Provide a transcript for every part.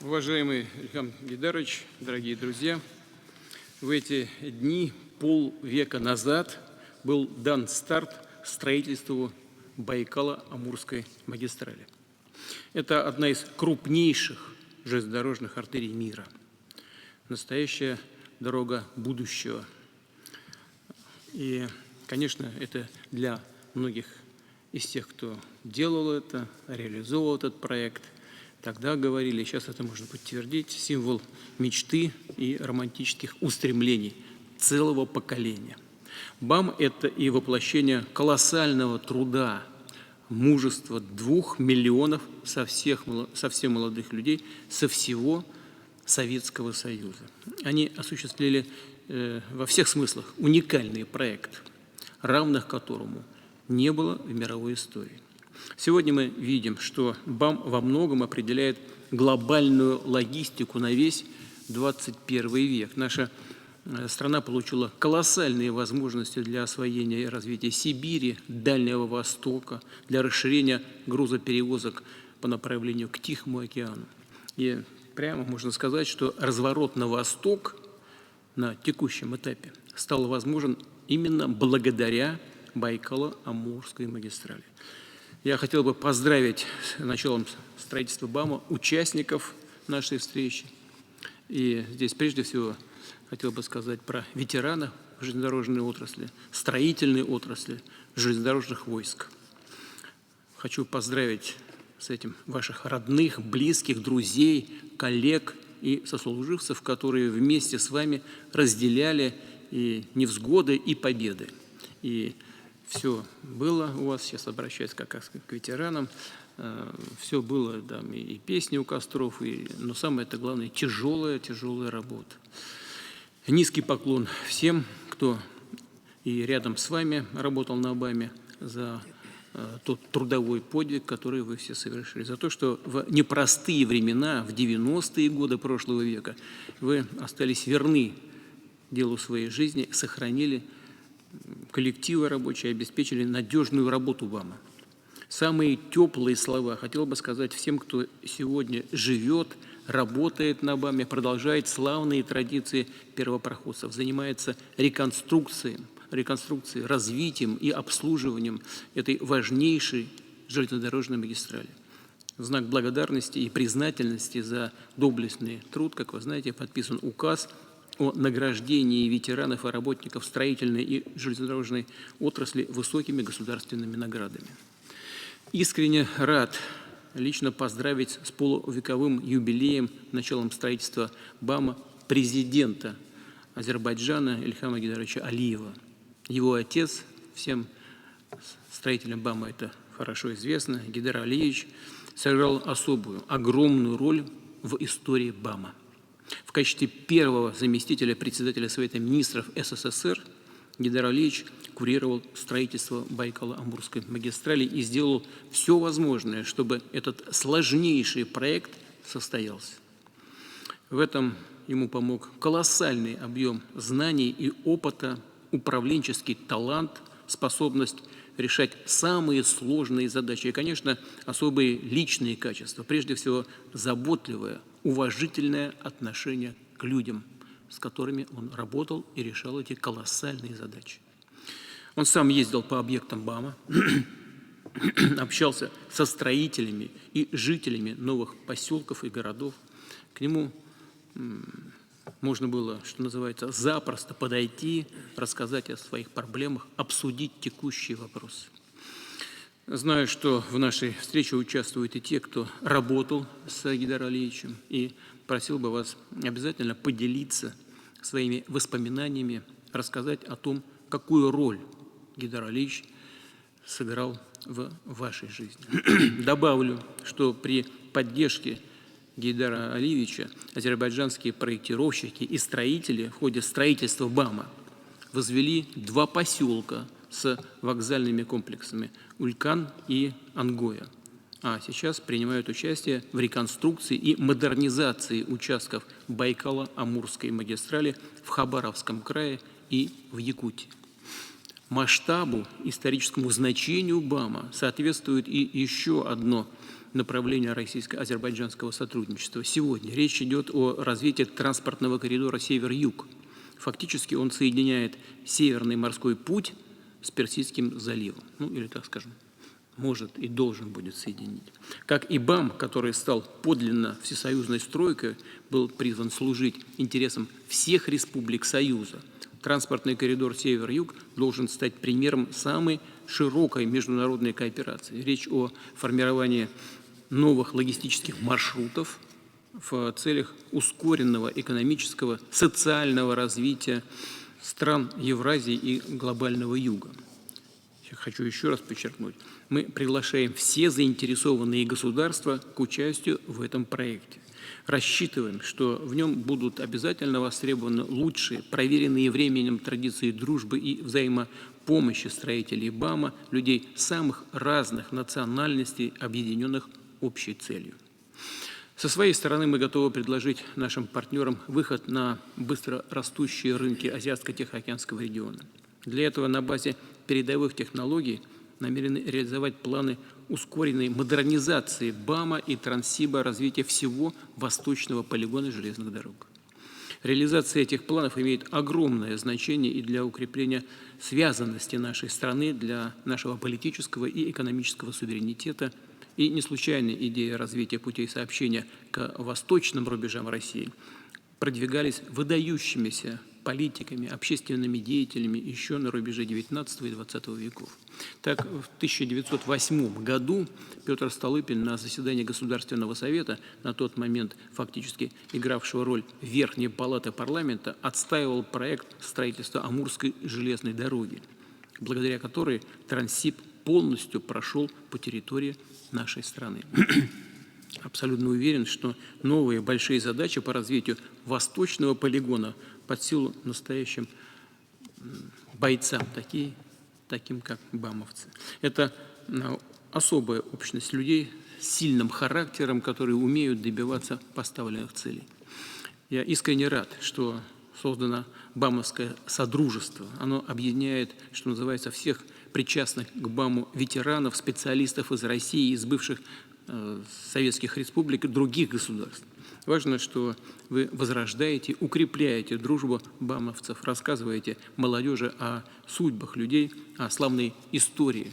Уважаемый Ильхам Гейдарович, дорогие друзья, в эти дни полвека назад был дан старт строительству Байкало-Амурской магистрали. Это одна из крупнейших железнодорожных артерий мира. Настоящая дорога будущего. И, конечно, это для многих из тех, кто делал это, реализовал этот проект, тогда говорили, сейчас это можно подтвердить, символ мечты и романтических устремлений целого поколения. БАМ – это и воплощение колоссального труда, мужества 2 миллионов совсем молодых людей со всего Советского Союза. Они осуществили во всех смыслах уникальный проект, равных которому не было в мировой истории. Сегодня мы видим, что БАМ во многом определяет глобальную логистику на весь 21 век. Наша страна получила колоссальные возможности для освоения и развития Сибири, Дальнего Востока, для расширения грузоперевозок по направлению к Тихому океану. И прямо можно сказать, что разворот на восток на текущем этапе стал возможен именно благодаря Байкало-Амурской магистрали. Я хотел бы поздравить с началом строительства БАМа участников нашей встречи. И здесь прежде всего хотел бы сказать про ветеранов железнодорожной отрасли, строительной отрасли, железнодорожных войск. Хочу поздравить с этим ваших родных, близких, друзей, коллег и сослуживцев, которые вместе с вами разделяли и невзгоды, и победы. И все было у вас, сейчас обращаюсь как к ветеранам, все было, там, и песни у костров, но самое это главное, тяжелая работа. Низкий поклон всем, кто и рядом с вами работал на БАМе, за тот трудовой подвиг, который вы все совершили, за то, что в непростые времена, в 90-е годы прошлого века, вы остались верны делу своей жизни, сохранили коллективы рабочие, обеспечили надежную работу БАМа. Самые теплые слова хотел бы сказать всем, кто сегодня живет, работает на БАМе, продолжает славные традиции первопроходцев, занимается реконструкцией, развитием и обслуживанием этой важнейшей железнодорожной магистрали. В знак благодарности и признательности за доблестный труд, как вы знаете, подписан указ о награждении ветеранов и работников строительной и железнодорожной отрасли высокими государственными наградами. Искренне рад лично поздравить с полувековым юбилеем, началом строительства БАМа, президента Азербайджана Ильхама Гейдаровича Алиева. Его отец, всем строителям БАМа это хорошо известно, Гейдар Алиевич, сыграл особую, огромную роль в истории БАМа. В качестве первого заместителя председателя Совета министров СССР Гейдар Алиевич курировал строительство Байкало-Амурской магистрали и сделал все возможное, чтобы этот сложнейший проект состоялся. В этом ему помог колоссальный объем знаний и опыта, управленческий талант, способность решать самые сложные задачи и, конечно, особые личные качества, прежде всего заботливое, уважительное отношение к людям, с которыми он работал и решал эти колоссальные задачи. Он сам ездил по объектам БАМа, общался со строителями и жителями новых поселков и городов. К нему можно было, что называется, запросто подойти, рассказать о своих проблемах, обсудить текущие вопросы. Знаю, что в нашей встрече участвуют и те, кто работал с Гейдаром Алиевичем, и просил бы вас обязательно поделиться своими воспоминаниями, рассказать о том, какую роль Гейдар Алиевич сыграл в вашей жизни. Добавлю, что при поддержке Гейдара Алиевича азербайджанские проектировщики и строители в ходе строительства БАМа возвели 2 поселка с вокзальными комплексами Улькан и Ангоя, а сейчас принимают участие в реконструкции и модернизации участков Байкало-Амурской магистрали в Хабаровском крае и в Якутии. масштабу, историческому значению БАМа соответствует и еще одно направление российско-азербайджанского сотрудничества. Сегодня речь идет о развитии транспортного коридора север-юг. Фактически он соединяет Северный морской путь с Персидским заливом, ну или, так скажем, может и должен будет соединить. Как и БАМ, который стал подлинно всесоюзной стройкой, был призван служить интересам всех республик Союза. Транспортный коридор север-юг должен стать примером самой широкой международной кооперации. Речь о формировании новых логистических маршрутов в целях ускоренного экономического, социального развития стран Евразии и глобального юга. Я хочу еще раз подчеркнуть, мы приглашаем все заинтересованные государства к участию в этом проекте. Рассчитываем, что в нем будут обязательно востребованы лучшие, проверенные временем традиции дружбы и взаимопомощи строителей БАМа, людей самых разных национальностей, объединенных общей целью. Со своей стороны мы готовы предложить нашим партнерам выход на быстро растущие рынки Азиатско-Тихоокеанского региона. Для этого на базе передовых технологий намерены реализовать планы ускоренной модернизации БАМа и Транссиба, развития всего восточного полигона железных дорог. Реализация этих планов имеет огромное значение и для укрепления связанности нашей страны, для нашего политического и экономического суверенитета. И не случайно идея развития путей сообщения к восточным рубежам России продвигались выдающимися политиками, общественными деятелями еще на рубеже XIX и XX веков. Так, в 1908 году Петр Столыпин на заседании Государственного совета, на тот момент фактически игравшего роль Верхней палаты парламента, отстаивал проект строительства Амурской железной дороги, благодаря которой Транссиб полностью прошел по территории нашей страны. Абсолютно уверен, что новые большие задачи по развитию восточного полигона под силу настоящим бойцам, таким как бамовцы. Это особая общность людей с сильным характером, которые умеют добиваться поставленных целей. Я искренне рад, что создано БАМовское содружество. Оно объединяет, что называется, всех причастных к БАМу ветеранов, специалистов из России, из бывших советских республик и других государств. Важно, что вы возрождаете, укрепляете дружбу бамовцев, рассказываете молодежи о судьбах людей, о славной истории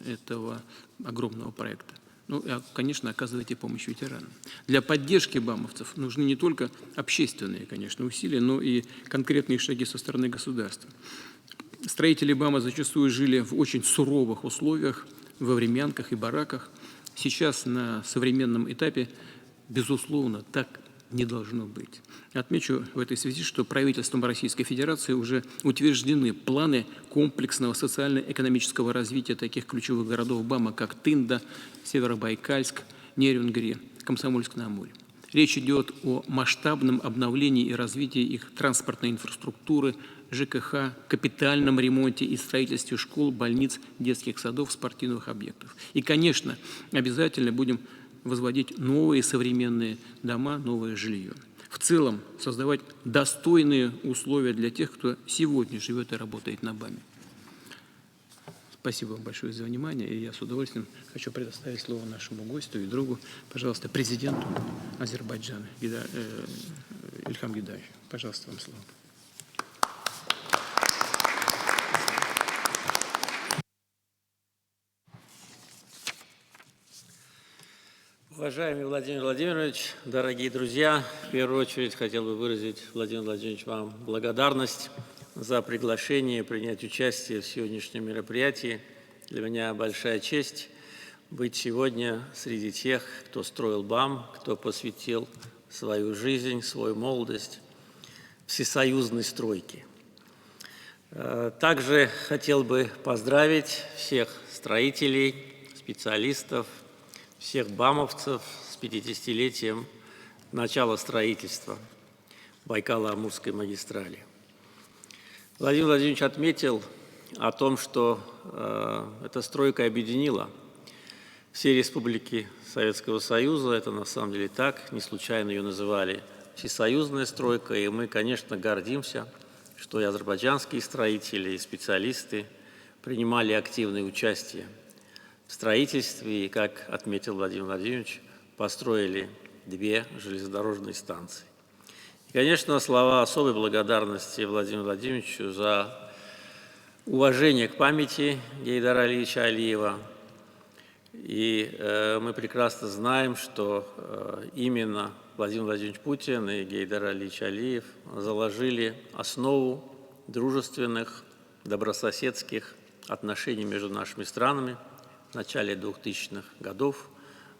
этого огромного проекта. Ну, и, конечно, оказываете помощь ветеранам. Для поддержки бамовцев нужны не только общественные, конечно, усилия, но и конкретные шаги со стороны государства. Строители БАМа зачастую жили в очень суровых условиях, во времянках и бараках. Сейчас на современном этапе, безусловно, так не должно быть. Отмечу в этой связи, что правительством Российской Федерации уже утверждены планы комплексного социально-экономического развития таких ключевых городов БАМа, как Тында, Северобайкальск, Нерюнгри, Комсомольск-на-Амуре. Речь идет о масштабном обновлении и развитии их транспортной инфраструктуры, ЖКХ, капитальном ремонте и строительстве школ, больниц, детских садов, спортивных объектов. И, конечно, обязательно будем возводить новые современные дома, новое жилье. В целом, создавать достойные условия для тех, кто сегодня живет и работает на БАМе. Спасибо вам большое за внимание, и я с удовольствием хочу предоставить слово нашему гостю и другу, пожалуйста, президенту Азербайджана Ильхам Гидаевичу. Пожалуйста, вам слово. Уважаемый Владимир Владимирович, дорогие друзья, в первую очередь хотел бы выразить, Владимир Владимирович, вам благодарность за приглашение принять участие в сегодняшнем мероприятии. Для меня большая честь быть сегодня среди тех, кто строил БАМ, кто посвятил свою жизнь, свою молодость всесоюзной стройке. Также хотел бы поздравить всех строителей, специалистов, всех бамовцев с 50-летием начала строительства Байкало-Амурской магистрали. Владимир Владимирович отметил о том, что эта стройка объединила все республики Советского Союза. Это на самом деле так, не случайно ее называли всесоюзная стройка, и мы, конечно, гордимся что и азербайджанские строители, и специалисты принимали активное участие в строительстве и, как отметил Владимир Владимирович, построили 2 железнодорожные станции. И, конечно, слова особой благодарности Владимиру Владимировичу за уважение к памяти Гейдара Алиевича Алиева. И мы прекрасно знаем, что именно Владимир Владимирович Путин и Гейдар Алиевич Алиев заложили основу дружественных, добрососедских отношений между нашими странами в начале 2000-х годов.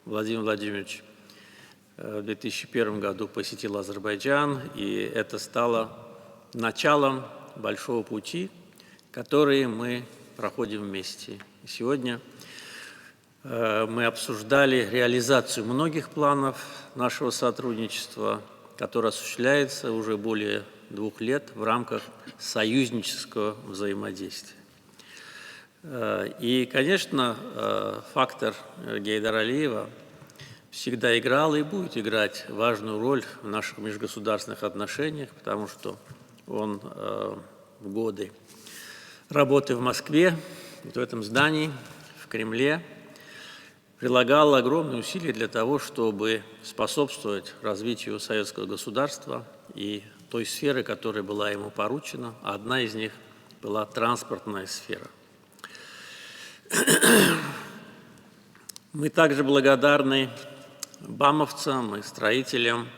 Владимир Владимирович в 2001 году посетил Азербайджан, и это стало началом большого пути, который мы проходим вместе. И сегодня мы обсуждали реализацию многих планов нашего сотрудничества, которое осуществляется уже более 2 лет в рамках союзнического взаимодействия. И, конечно, фактор Гейдара Алиева всегда играл и будет играть важную роль в наших межгосударственных отношениях, потому что он в годы работы в Москве, в этом здании, в Кремле, прилагал огромные усилия для того, чтобы способствовать развитию советского государства и той сферы, которая была ему поручена. Одна из них была транспортная сфера. Мы также благодарны бамовцам и строителям,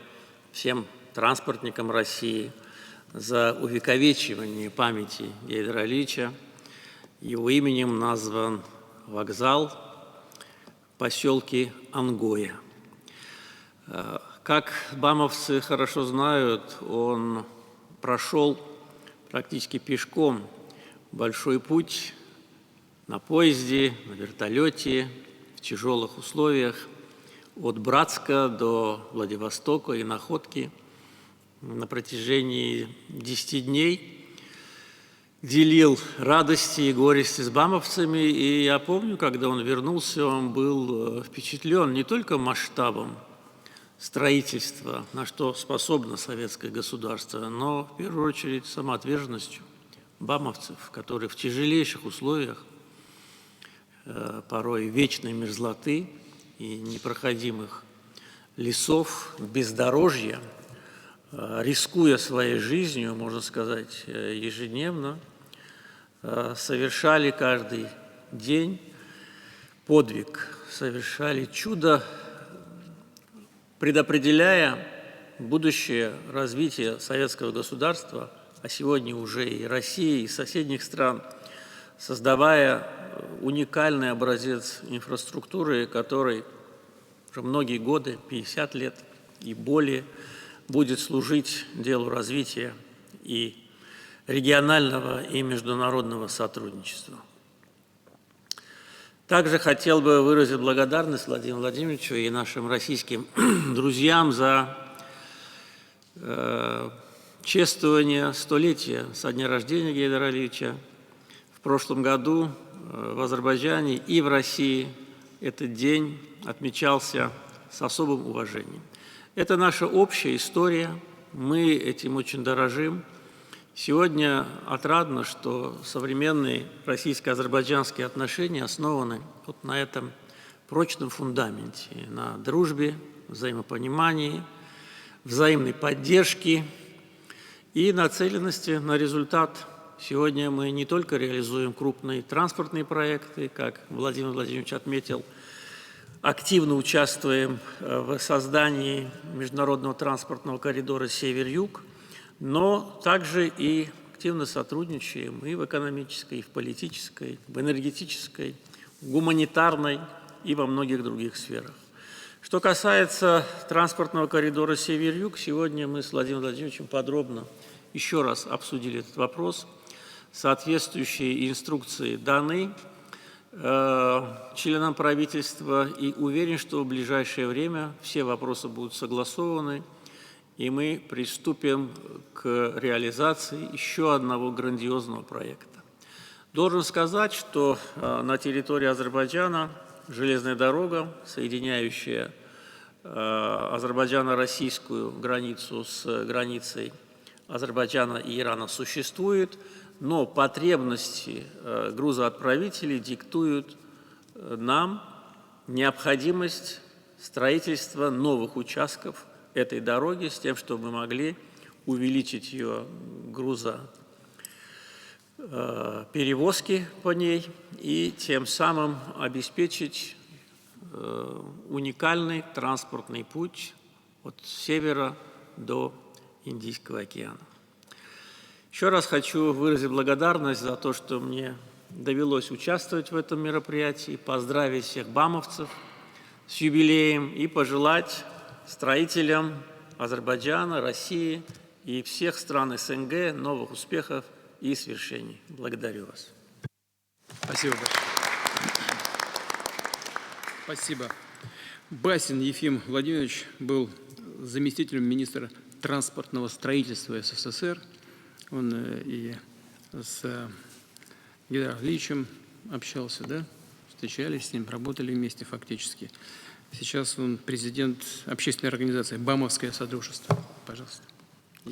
всем транспортникам России за увековечивание памяти Гейдара Алиевича. Его именем назван вокзал в поселке Ангоя. Как бамовцы хорошо знают, он прошел практически пешком большой путь на поезде, на вертолете, в тяжелых условиях, от Братска до Владивостока и Находки на протяжении 10 дней. Делил радости и горести с бамовцами, и я помню, когда он вернулся, он был впечатлен не только масштабом строительства, на что способно советское государство, но в первую очередь самоотверженностью бамовцев, которые в тяжелейших условиях, порой вечной мерзлоты и непроходимых лесов, бездорожья, рискуя своей жизнью, можно сказать, ежедневно, совершали каждый день подвиг, совершали чудо, предопределяя будущее развитие советского государства, а сегодня уже и России, и соседних стран, создавая уникальный образец инфраструктуры, который уже многие годы, 50 лет и более, будет служить делу развития и регионального, и международного сотрудничества. Также хотел бы выразить благодарность Владимиру Владимировичу и нашим российским друзьям за чествование столетия со дня рождения Гейдара Алиевича. В прошлом году в Азербайджане и в России этот день отмечался с особым уважением. Это наша общая история, мы этим очень дорожим. Сегодня отрадно, что современные российско-азербайджанские отношения основаны вот на этом прочном фундаменте, на дружбе, взаимопонимании, взаимной поддержке и нацеленности на результат. Сегодня мы не только реализуем крупные транспортные проекты, как Владимир Владимирович отметил, активно участвуем в создании международного транспортного коридора «Север-Юг», но также и активно сотрудничаем и в экономической, и в политической, в энергетической, в гуманитарной и во многих других сферах. Что касается транспортного коридора «Север-Юг», сегодня мы с Владимиром Владимировичем подробно еще раз обсудили этот вопрос. Соответствующие инструкции даны членам правительства, и уверен, что в ближайшее время все вопросы будут согласованы, и мы приступим к реализации еще одного грандиозного проекта. Должен сказать, что на территории Азербайджана железная дорога, соединяющая азербайджано-российскую границу с границей Азербайджана и Ирана существует, но потребности грузоотправителей диктуют нам необходимость строительства новых участков этой дороги с тем, чтобы мы могли увеличить ее грузоперевозки по ней и тем самым обеспечить уникальный транспортный путь от севера до Индийского океана. Еще раз хочу выразить благодарность за то, что мне довелось участвовать в этом мероприятии, поздравить всех бамовцев с юбилеем и пожелать строителям Азербайджана, России и всех стран СНГ новых успехов и свершений. Благодарю вас. Спасибо большое. Спасибо. Басин Ефим Владимирович был заместителем министра транспортного строительства СССР. Он и с Гейдаром Алиевичем общался, да? Встречались с ним, работали вместе фактически. Сейчас он президент общественной организации «Бамовское содружество». Пожалуйста.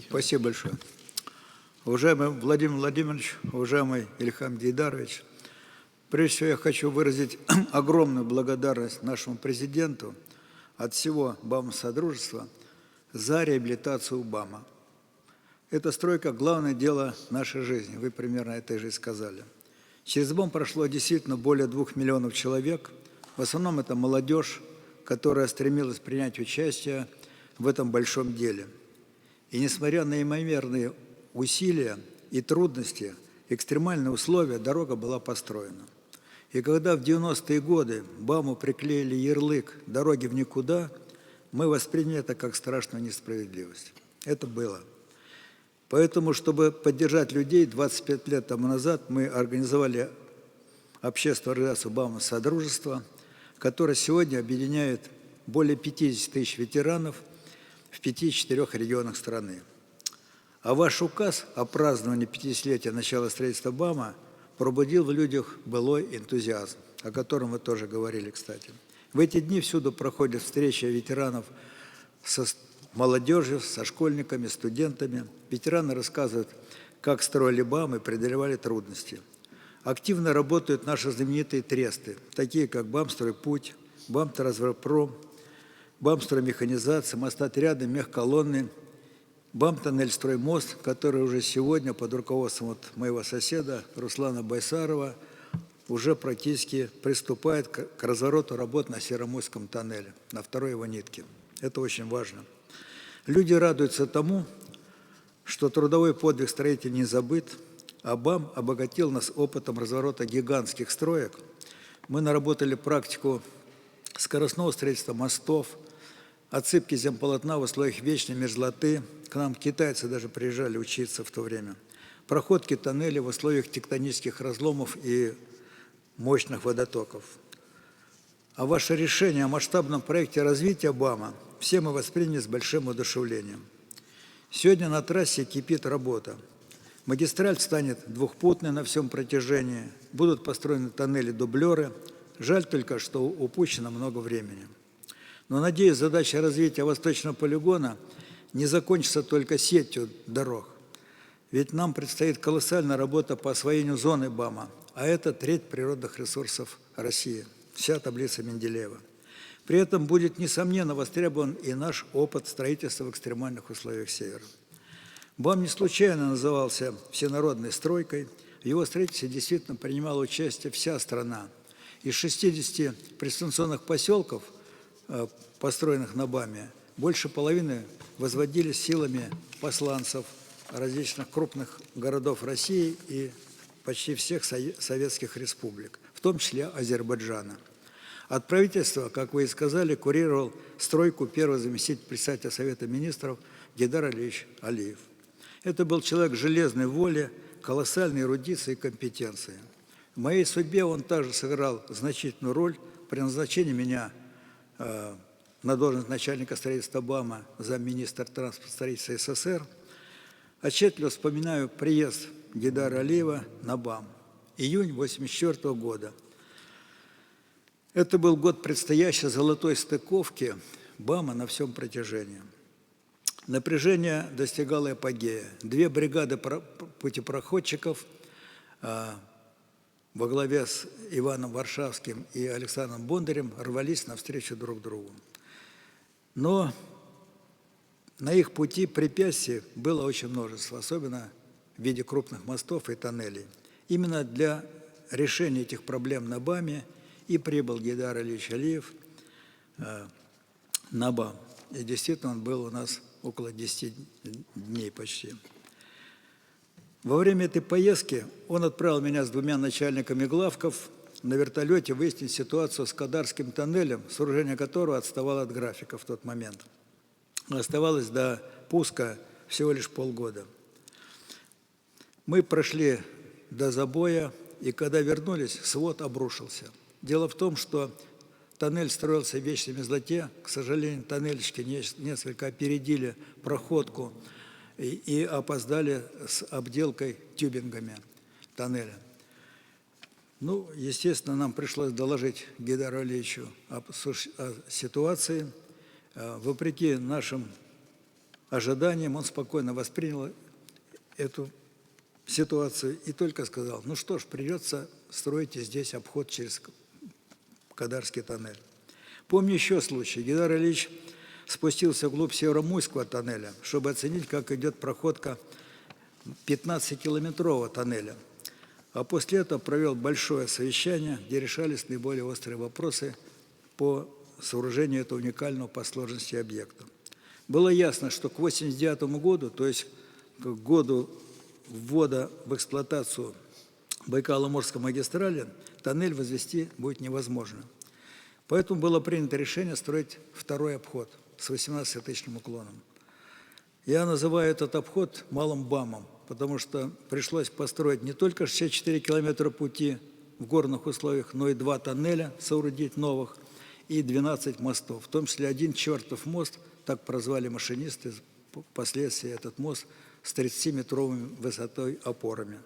Спасибо большое. Уважаемый Владимир Владимирович, уважаемый Ильхам Гейдарович, прежде всего я хочу выразить огромную благодарность нашему президенту от всего БАМ-содружества за реабилитацию БАМа. Эта стройка – главное дело нашей жизни, вы примерно это же и сказали. Через БАМ прошло действительно более 2 миллионов человек, в основном это молодежь, которая стремилась принять участие в этом большом деле. И несмотря на неимоверные усилия и трудности, экстремальные условия, дорога была построена. И когда в 90-е годы БАМу приклеили ярлык «Дороги в никуда», мы восприняли это как страшную несправедливость. Это было. Поэтому, чтобы поддержать людей, 25 лет тому назад мы организовали общественную организацию «БАМ-содружество», которая сегодня объединяет более 50 тысяч ветеранов в 54 регионах страны. А ваш указ о праздновании 50-летия начала строительства БАМа пробудил в людях былой энтузиазм, о котором вы тоже говорили, кстати. В эти дни всюду проходят встречи ветеранов со молодежью, со школьниками, студентами. Ветераны рассказывают, как строили БАМ и преодолевали трудности. Активно работают наши знаменитые тресты, такие как «БАМ-стройпуть», «БАМ-транспром», «БАМ-строймеханизация», «Мостотряды», «Мехколонны», «БАМ-тоннель-строймост», который уже сегодня под руководством моего соседа Руслана Байсарова уже практически приступает к развороту работ на Серомойском тоннеле, на второй его нитке. Это очень важно. Люди радуются тому, что трудовой подвиг строителей не забыт, а БАМ обогатил нас опытом разворота гигантских строек. Мы наработали практику скоростного строительства мостов, отсыпки земполотна в условиях вечной мерзлоты. К нам китайцы даже приезжали учиться в то время. Проходки тоннелей в условиях тектонических разломов и мощных водотоков. А ваше решение о масштабном проекте развития БАМа все мы восприняли с большим воодушевлением. Сегодня на трассе кипит работа. Магистраль станет двухпутной на всем протяжении, будут построены тоннели-дублеры. Жаль только, что упущено много времени. Но, надеюсь, задача развития Восточного полигона не закончится только сетью дорог. Ведь нам предстоит колоссальная работа по освоению зоны БАМа, а это треть природных ресурсов России, вся таблица Менделеева. При этом будет, несомненно, востребован и наш опыт строительства в экстремальных условиях Севера. БАМ не случайно назывался всенародной стройкой. В его строительстве действительно принимала участие вся страна. Из 60 предстанционных поселков, построенных на БАМе, больше половины возводились силами посланцев различных крупных городов России и почти всех советских республик, в том числе Азербайджана. От правительства, как вы и сказали, курировал стройку первый заместитель председателя Совета министров Гейдар Алиевич Алиев. Это был человек железной воли, колоссальной эрудиции и компетенции. В моей судьбе он также сыграл значительную роль при назначении меня на должность начальника строительства БАМа, замминистра транспорта строительства СССР. Отчетливо вспоминаю приезд Гейдара Алиева на БАМ. Июнь 1984 года. Это был год предстоящей золотой стыковки БАМа на всем протяжении. Напряжение достигало апогея. Две бригады путепроходчиков во главе с Иваном Варшавским и Александром Бондарем рвались навстречу друг другу. Но на их пути препятствий было очень множество, особенно в виде крупных мостов и тоннелей. Именно для решения этих проблем на БАМе и прибыл Гейдар Алиевич Алиев на БАМ. И действительно он был у нас около 10 дней почти. Во время этой поездки он отправил меня с двумя начальниками главков на вертолете выяснить ситуацию с Кадарским тоннелем, сооружение которого отставало от графика в тот момент. Оставалось до пуска всего лишь полгода. Мы прошли до забоя, и когда вернулись, свод обрушился. Дело в том, что тоннель строился в вечной мерзлоте. К сожалению, тоннельщики несколько опередили проходку и опоздали с обделкой тюбингами тоннеля. Ну, естественно, нам пришлось доложить Гейдару Алиевичу о ситуации. Вопреки нашим ожиданиям, он спокойно воспринял эту ситуацию и только сказал: ну что ж, придется строить здесь обход через Кадарский тоннель. Помню еще случай. Гейдар Алиевич спустился вглубь Северомуйского тоннеля, чтобы оценить, как идет проходка 15-километрового тоннеля. А после этого провел большое совещание, где решались наиболее острые вопросы по сооружению этого уникального по сложности объекта. Было ясно, что к 1989 году, то есть к году ввода в эксплуатацию Байкало-Амурской магистрали, тоннель возвести будет невозможно. Поэтому было принято решение строить второй обход с 18-тысячным уклоном. Я называю этот обход малым БАМом, потому что пришлось построить не только 64 километра пути в горных условиях, но и 2 тоннеля соорудить новых и 12 мостов, в том числе один чертов мост, так прозвали машинисты, впоследствии этот мост с 30-метровыми высотой опорами.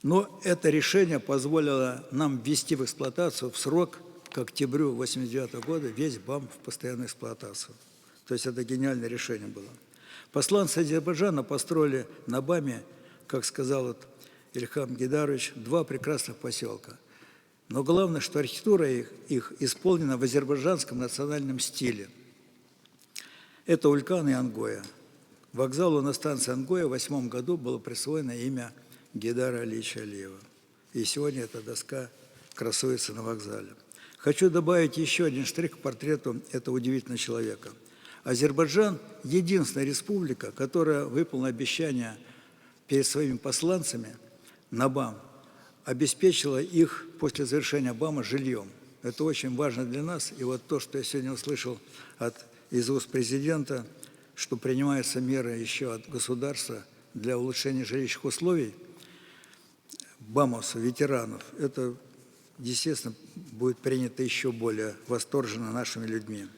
Но это решение позволило нам ввести в эксплуатацию в срок к октябрю 1989 года весь БАМ в постоянную эксплуатацию. То есть это гениальное решение было. Посланцы Азербайджана построили на БАМе, как сказал Ильхам Гейдарович, 2 прекрасных поселка. Но главное, что архитектура их исполнена в азербайджанском национальном стиле. Это Улькан и Ангоя. Вокзалу на станции Ангоя в 1908 году было присвоено имя Гейдара Алиевича Алиева. И сегодня эта доска красуется на вокзале. Хочу добавить еще один штрих к портрету этого удивительного человека. Азербайджан – единственная республика, которая выполнила обещание перед своими посланцами на БАМ, обеспечила их после завершения БАМа жильем. Это очень важно для нас. И вот то, что я сегодня услышал из уст президента, что принимаются меры еще от государства для улучшения жилищных условий БАМовцев, ветеранов, это, естественно, будет принято еще более восторженно нашими людьми.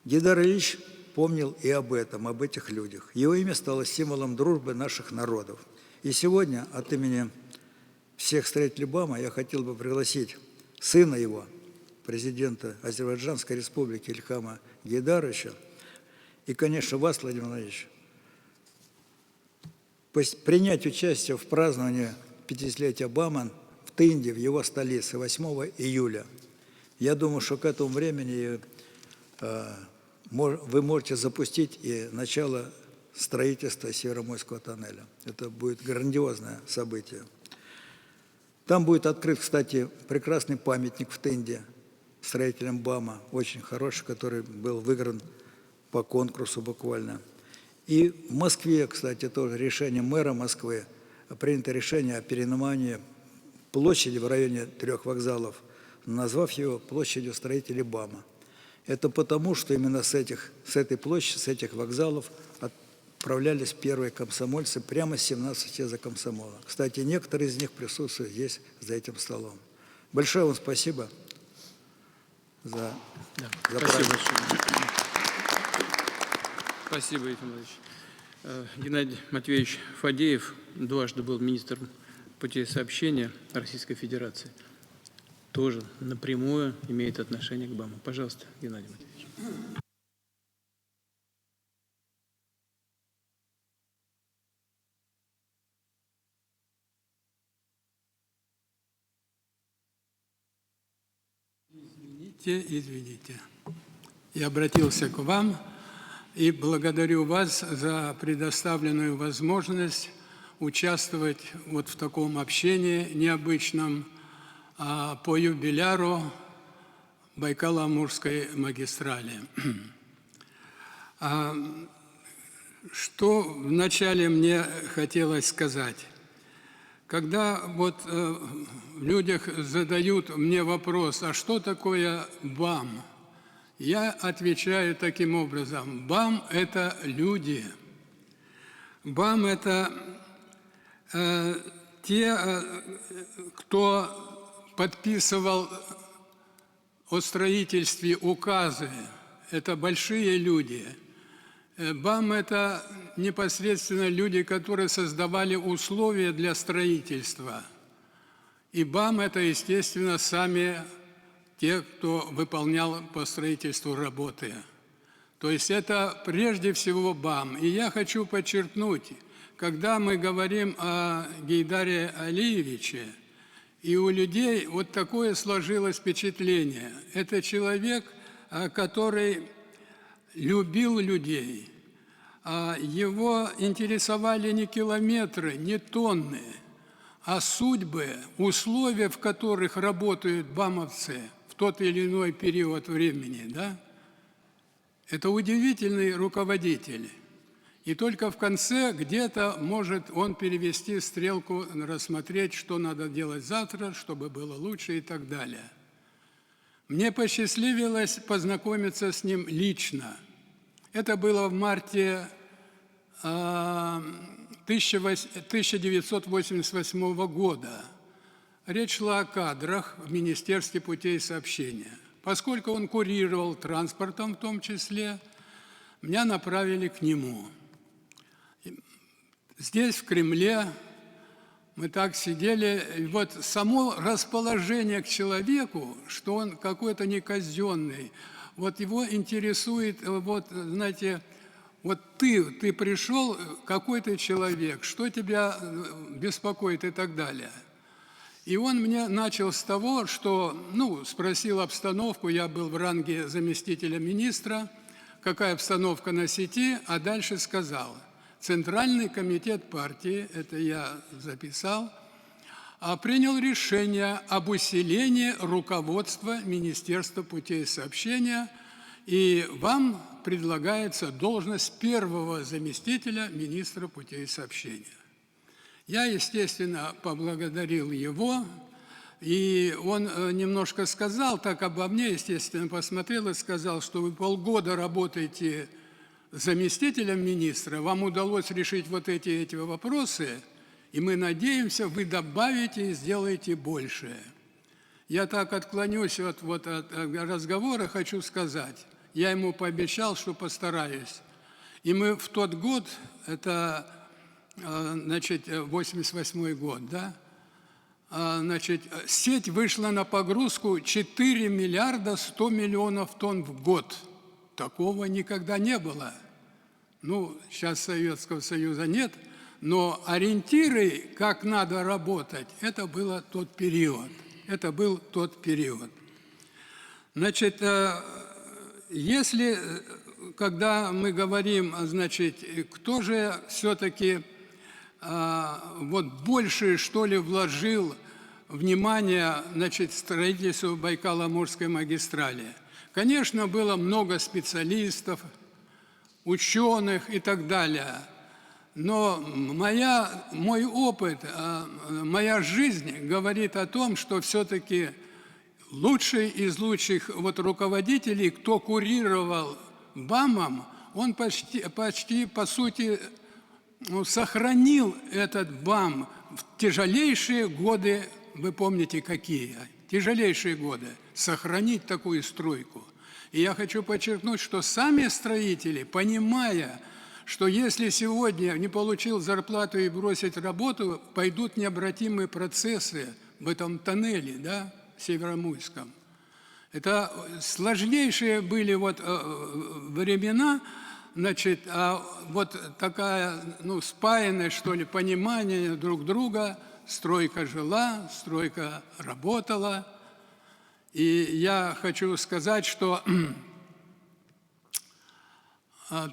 Гейдар Ильич помнил и об этом, об этих людях. Его имя стало символом дружбы наших народов. И сегодня от имени всех строителей БАМа я хотел бы пригласить сына его, президента Азербайджанской республики Ильхама Гейдаровича, и, конечно, вас, Владимир Владимирович, принять участие в праздновании 50-летия БАМа в Тынде, в его столице, 8 июля. Я думаю, что к этому времени вы можете запустить и начало строительства Северомуйского тоннеля. Это будет грандиозное событие. Там будет открыт, кстати, прекрасный памятник в Тынде строителям БАМа, очень хороший, который был выигран по конкурсу буквально. И в Москве, кстати, тоже решение мэра Москвы, принято решение о переименовании площади в районе 3 вокзалов, назвав его площадью строителей БАМа. Это потому, что именно с этой площади, с этих вокзалов отправлялись первые комсомольцы прямо с 17 съезда комсомола. Кстати, некоторые из них присутствуют здесь, за этим столом. Большое вам спасибо за Спасибо. Спасибо, Ефим Владимирович. Геннадий Матвеевич Фадеев дважды был министром путей сообщения Российской Федерации. Тоже напрямую имеет отношение к БАМу. Пожалуйста, Геннадий Матвеевич. извините. Я обратился к вам и благодарю вас за предоставленную возможность участвовать вот в таком общении необычном по юбиляру Байкало-Амурской магистрали. Что вначале мне хотелось сказать? Когда вот в людях задают мне вопрос, а что такое БАМ? Я отвечаю таким образом. БАМ – это люди. БАМ – это те, кто подписывал о строительстве указы. Это большие люди. БАМ – это непосредственно люди, которые создавали условия для строительства. И БАМ – это, естественно, сами те, кто выполнял по строительству работы. То есть это прежде всего БАМ. И я хочу подчеркнуть, когда мы говорим о Гейдаре Алиевиче, и у людей вот такое сложилось впечатление. Это человек, который любил людей. Его интересовали не километры, не тонны, а судьбы, условия, в которых работают бамовцы в тот или иной период времени. Да? Это удивительный руководитель. И только в конце где-то может он перевести стрелку, рассмотреть, что надо делать завтра, чтобы было лучше и так далее. Мне посчастливилось познакомиться с ним лично. Это было в марте 1988 года. Речь шла о кадрах в Министерстве путей сообщения. Поскольку он курировал транспортом в том числе, меня направили к нему. Здесь, в Кремле, мы так сидели, и вот само расположение к человеку, что он какой-то неказенный, вот его интересует, вот, знаете, вот ты пришел, какой ты человек, что тебя беспокоит и так далее. И он мне начал с того, что, спросил обстановку, я был в ранге заместителя министра, какая обстановка на сети, а дальше сказал, Центральный комитет партии, это я записал, принял решение об усилении руководства Министерства путей сообщения, и вам предлагается должность первого заместителя министра путей сообщения. Я, естественно, поблагодарил его, и он немножко сказал, так обо мне, естественно, посмотрел и сказал, что вы полгода работаете заместителем министра, вам удалось решить вот эти вопросы, и мы надеемся, вы добавите и сделаете большее. Я так отклонюсь от разговора, хочу сказать, я ему пообещал, что постараюсь. И мы в тот год, это, 88-й год, да, сеть вышла на погрузку 4 миллиарда 100 миллионов тонн в год. Такого никогда не было. Сейчас Советского Союза нет, но ориентиры, как надо работать, это был тот период. Если, когда мы говорим, кто же все-таки больше, что ли, вложил внимание, в строительство Байкало-Амурской магистрали. Конечно, было много специалистов, ученых и так далее. Но мой опыт, моя жизнь говорит о том, что все-таки лучший из лучших руководителей, кто курировал БАМом, он почти по сути, сохранил этот БАМ в тяжелейшие годы, вы помните какие, тяжелейшие годы, сохранить такую стройку. И я хочу подчеркнуть, что сами строители, понимая, что если сегодня не получил зарплату и бросить работу, пойдут необратимые процессы в этом тоннеле, да, Северомуйском. Это сложнейшие были времена, такая, спаянность, что ли, понимание друг друга, стройка жила, стройка работала. И я хочу сказать, что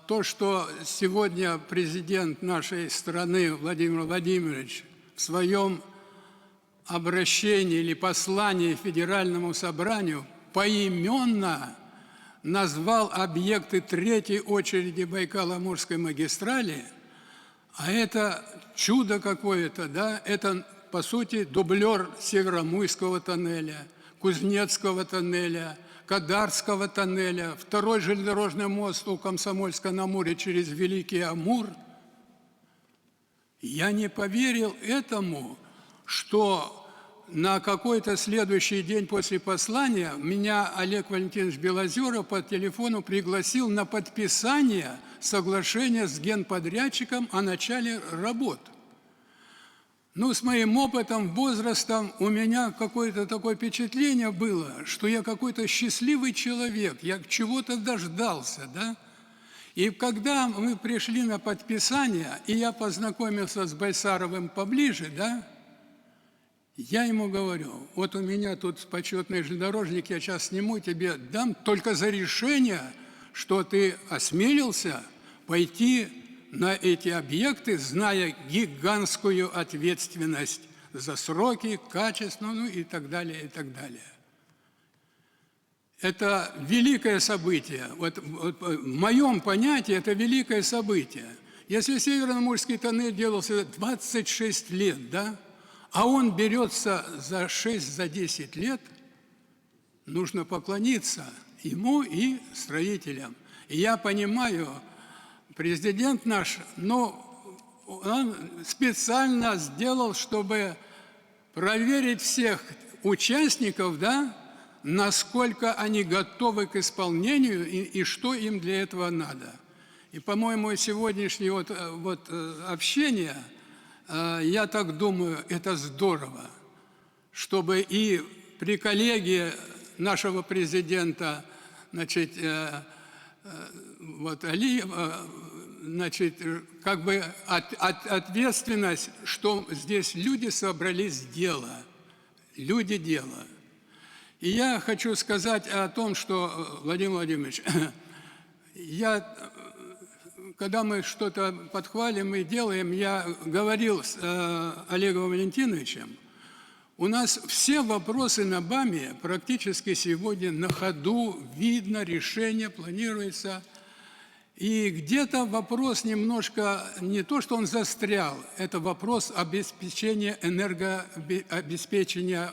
то, что сегодня президент нашей страны Владимир Владимирович в своем обращении или послании Федеральному собранию поименно назвал объекты третьей очереди Байкало-Амурской магистрали, а это чудо какое-то, да, это, по сути, дублер Северомуйского тоннеля, Кузнецкого тоннеля, Кадарского тоннеля, второй железнодорожный мост у Комсомольска-на-Амуре через Великий Амур. Я не поверил этому, что на какой-то следующий день после послания меня Олег Валентинович Белозеров по телефону пригласил на подписание соглашения с генподрядчиком о начале работ. Ну, с моим опытом, возрастом у меня какое-то такое впечатление было, что я какой-то счастливый человек, я чего-то дождался, да? И когда мы пришли на подписание, и я познакомился с Байсаровым поближе, да, я ему говорю, вот у меня тут почетный железнодорожник, я сейчас сниму, тебе дам только за решение, что ты осмелился пойти на эти объекты, зная гигантскую ответственность за сроки, качество, ну и так далее, и так далее. Это великое событие. Вот в моем понятии это великое событие. Если Северно-Амурский тоннель делался 26 лет, да, а он берется за 6-10 лет, нужно поклониться ему и строителям. И я понимаю, президент наш, но он специально сделал, чтобы проверить всех участников, да, насколько они готовы к исполнению и что им для этого надо. И, по-моему, сегодняшнее общение, я так думаю, это здорово, чтобы и при коллегии нашего президента, значит, Алиева, значит, как бы ответственность, что здесь люди собрались дела, люди дела. И я хочу сказать о том, что, Владимир Владимирович, когда мы что-то подхвалим и делаем, я говорил с Олегом Валентиновичем, у нас все вопросы на БАМе практически сегодня на ходу, видно, решение планируется. И где-то вопрос немножко, не то, что он застрял, это вопрос обеспечения энергообеспечения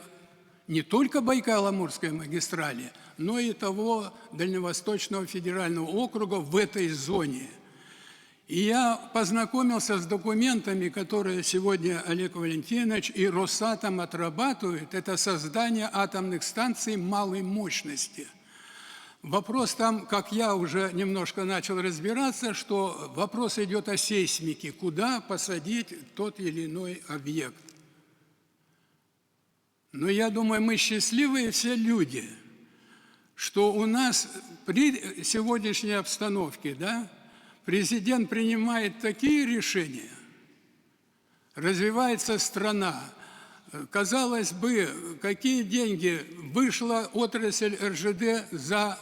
не только Байкало-Амурской магистрали, но и того Дальневосточного федерального округа в этой зоне. И я познакомился с документами, которые сегодня Олег Валентинович и Росатом отрабатывают. Это создание атомных станций малой мощности. Вопрос там, как я уже немножко начал разбираться, что вопрос идет о сейсмике, куда посадить тот или иной объект. Но я думаю, мы счастливые все люди, что у нас при сегодняшней обстановке, да, президент принимает такие решения, развивается страна. Казалось бы, какие деньги вышла отрасль РЖД за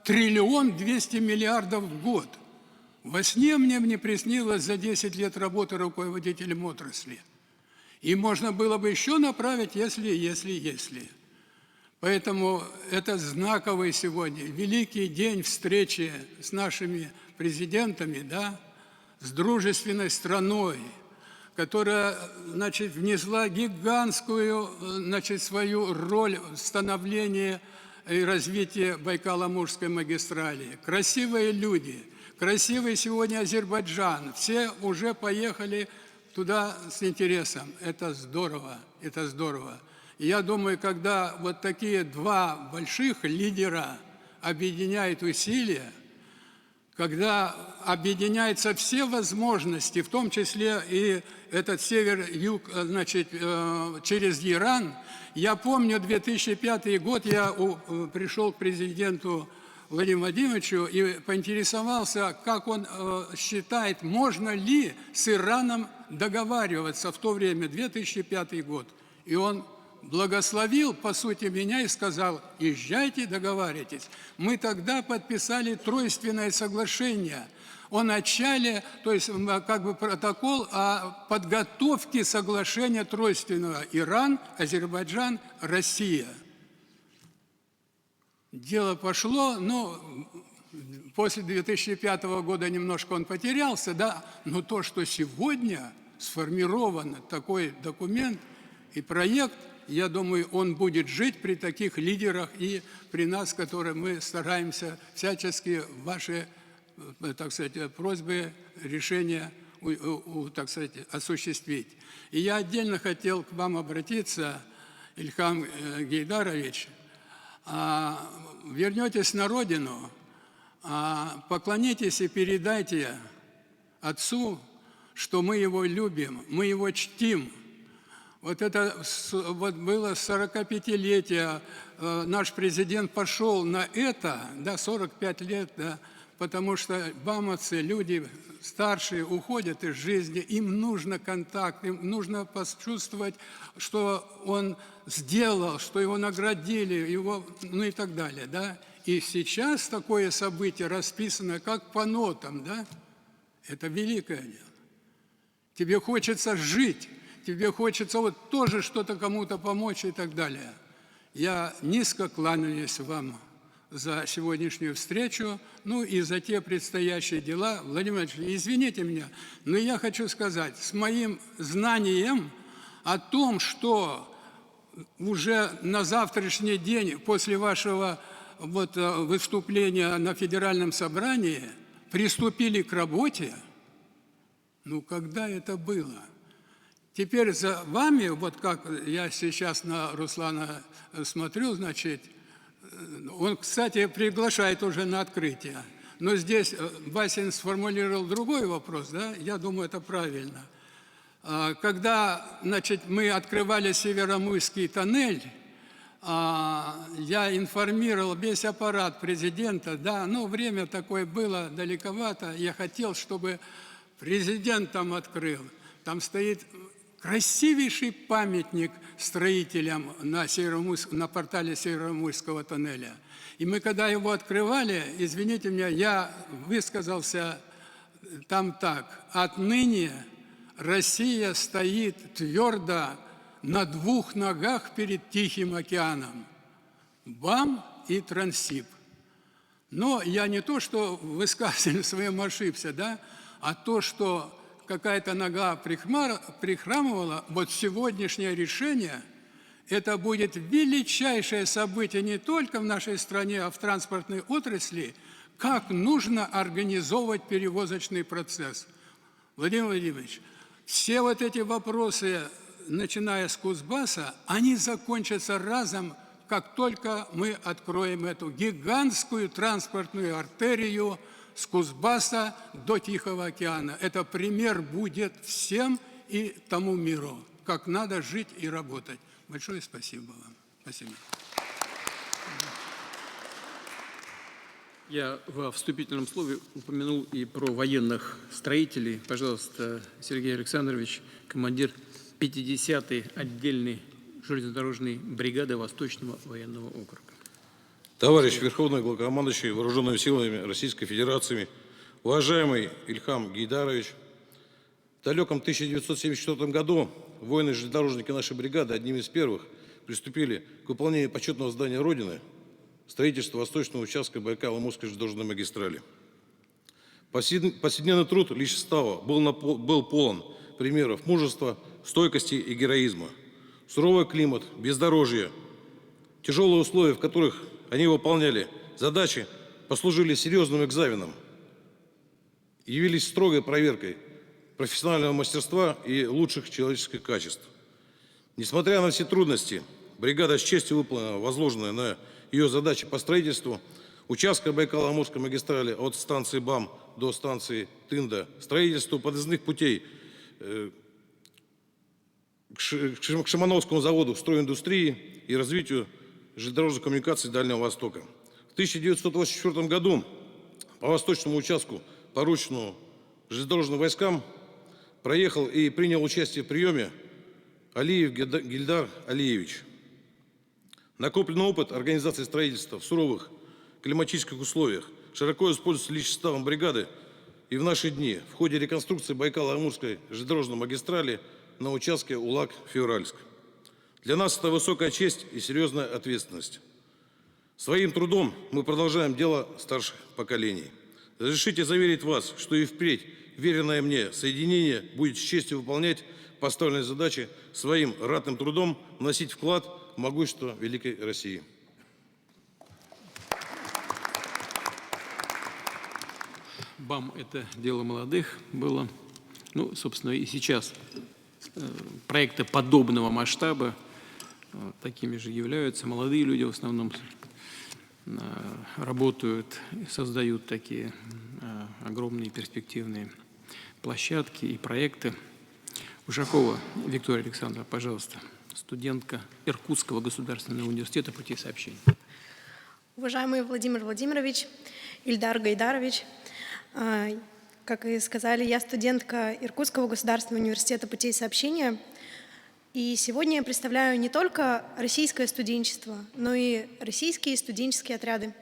1 200 миллиардов в год. Во сне мне не приснилось за 10 лет работы руководителем отрасли. И можно было бы еще направить, если. Поэтому это знаковый сегодня, великий день встречи с нашими президентами, да, с дружественной страной, которая, значит, внесла гигантскую, значит, свою роль в становлении и развитии Байкало-Амурской магистрали. Красивые люди, красивый сегодня Азербайджан, все уже поехали туда с интересом. Это здорово, это здорово. И я думаю, когда вот такие два больших лидера объединяют усилия, когда объединяются все возможности, в том числе и этот север-юг, значит, через Иран. Я помню 2005 год, я пришел к президенту Владимиру Владимировичу и поинтересовался, как он считает, можно ли с Ираном договариваться в то время, 2005 год. И он благословил, по сути, меня и сказал: езжайте, договаривайтесь. Мы тогда подписали тройственное соглашение о начале, то есть как бы протокол о подготовке соглашения тройственного: Иран, Азербайджан, Россия. Дело пошло, но после 2005 года немножко он потерялся, да, но то, что сегодня сформирован такой документ и проект, я думаю, он будет жить при таких лидерах и при нас, которые мы стараемся всячески ваши, так сказать, просьбы, решения, так сказать, осуществить. И я отдельно хотел к вам обратиться, Ильхам Гейдарович. Вернетесь на родину, поклонитесь и передайте отцу, что мы его любим, мы его чтим. Вот это вот было 45-летие, наш президент пошел на это, да, 45 лет, да, потому что бамовцы, люди старшие, уходят из жизни, им нужно контакт, им нужно почувствовать, что он сделал, что его наградили, его, ну и так далее, да. И сейчас такое событие расписано как по нотам, да, это великое дело. Тебе хочется жить, тебе хочется вот тоже что-то кому-то помочь и так далее. Я низко кланяюсь вам за сегодняшнюю встречу, ну и за те предстоящие дела. Владимир Владимирович, извините меня, но я хочу сказать, с моим знанием о том, что уже на завтрашний день после вашего вот выступления на Федеральном собрании приступили к работе, ну когда это было? Теперь за вами, вот как я сейчас на Руслана смотрю, значит, он, кстати, приглашает уже на открытие. Но здесь Васин сформулировал другой вопрос, да? Я думаю, это правильно. Когда, значит, мы открывали Северомуйский тоннель, я информировал весь аппарат президента, да, ну, время такое было далековато, я хотел, чтобы президент там открыл. Там стоит красивейший памятник строителям на портале Северомуйского тоннеля. И мы, когда его открывали, извините меня, я высказался там так: отныне Россия стоит твердо на двух ногах перед Тихим океаном – БАМ и Транссиб. Но я не то, что в высказывании своем ошибся, да, а то, что какая-то нога прихрамывала, вот сегодняшнее решение – это будет величайшее событие не только в нашей стране, а в транспортной отрасли, как нужно организовывать перевозочный процесс. Владимир Владимирович, все вот эти вопросы, начиная с Кузбасса, они закончатся разом, как только мы откроем эту гигантскую транспортную артерию с Кузбасса до Тихого океана. Это пример будет всем и тому миру, как надо жить и работать. Большое спасибо вам. Спасибо. Я во вступительном слове упомянул и про военных строителей. Пожалуйста, Сергей Александрович, командир 50-й отдельной железнодорожной бригады Восточного военного округа. Товарищ Верховный Главнокомандующий Вооруженными силами Российской Федерации, уважаемый Ильхам Гейдарович, в далеком 1974 году воины-железнодорожники нашей бригады одними из первых приступили к выполнению почетного задания Родины – строительство восточного участка Байкало-Амурской железнодорожной магистрали. Повседневный труд личного состава был полон примеров мужества, стойкости и героизма. Суровый климат, бездорожье, тяжелые условия, в которых они выполняли задачи, послужили серьезным экзаменом, явились строгой проверкой профессионального мастерства и лучших человеческих качеств. Несмотря на все трудности, бригада с честью выполнила возложенные на ее задачи по строительству участка Байкало-Амурской магистрали от станции БАМ до станции Тында, строительству подъездных путей к Шимановскому заводу стройиндустрии и развитию железнодорожных коммуникаций Дальнего Востока. В 1984 году по восточному участку, порученному железнодорожным войскам, проехал и принял участие в приеме Алиев Гильдар Алиевич. Накопленный опыт организации строительства в суровых климатических условиях широко используется личным составом бригады и в наши дни в ходе реконструкции Байкало-Амурской железнодорожной магистрали на участке Улак-Февральск. Для нас это высокая честь и серьезная ответственность. Своим трудом мы продолжаем дело старших поколений. Разрешите заверить вас, что и впредь веренное мне соединение будет с честью выполнять поставленные задачи, своим ратным трудом вносить вклад в могущество великой России. БАМ – это дело молодых было. Ну, собственно, и сейчас проекты подобного масштаба такими же являются. Молодые люди в основном работают, создают такие огромные перспективные площадки и проекты. Ушакова Виктория Александровна, пожалуйста, студентка Иркутского государственного университета путей сообщения. Уважаемый Владимир Владимирович, Ильдар Гайдарович, как и сказали, я студентка Иркутского государственного университета путей сообщения. И сегодня я представляю не только российское студенчество, но и российские студенческие отряды.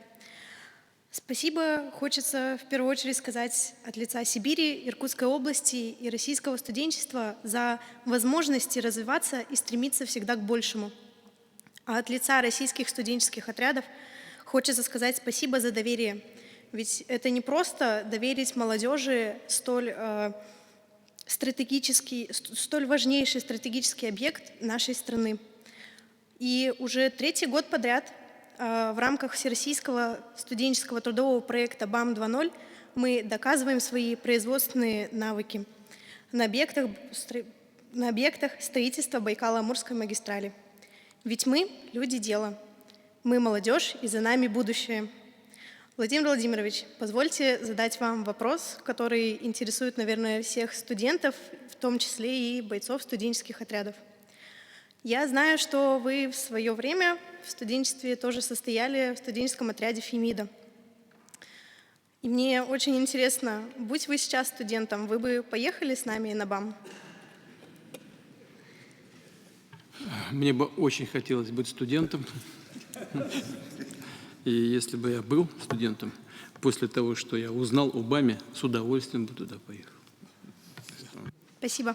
Спасибо хочется в первую очередь сказать от лица Сибири, Иркутской области и российского студенчества за возможности развиваться и стремиться всегда к большему. А от лица российских студенческих отрядов хочется сказать спасибо за доверие. Ведь это не просто доверить молодежи столь важнейший стратегический объект нашей страны. И уже третий год подряд в рамках Всероссийского студенческого трудового проекта БАМ 2.0 мы доказываем свои производственные навыки на объектах строительства Байкало-Амурской магистрали. Ведь мы – люди дела, мы – молодежь, и за нами будущее. Владимир Владимирович, позвольте задать вам вопрос, который интересует, наверное, всех студентов, в том числе и бойцов студенческих отрядов. Я знаю, что вы в свое время в студенчестве тоже состояли в студенческом отряде Фемида. И мне очень интересно, будь вы сейчас студентом, вы бы поехали с нами на БАМ? Мне бы очень хотелось быть студентом. И если бы я был студентом, после того, что я узнал о БАМе, с удовольствием бы туда поехал. Спасибо.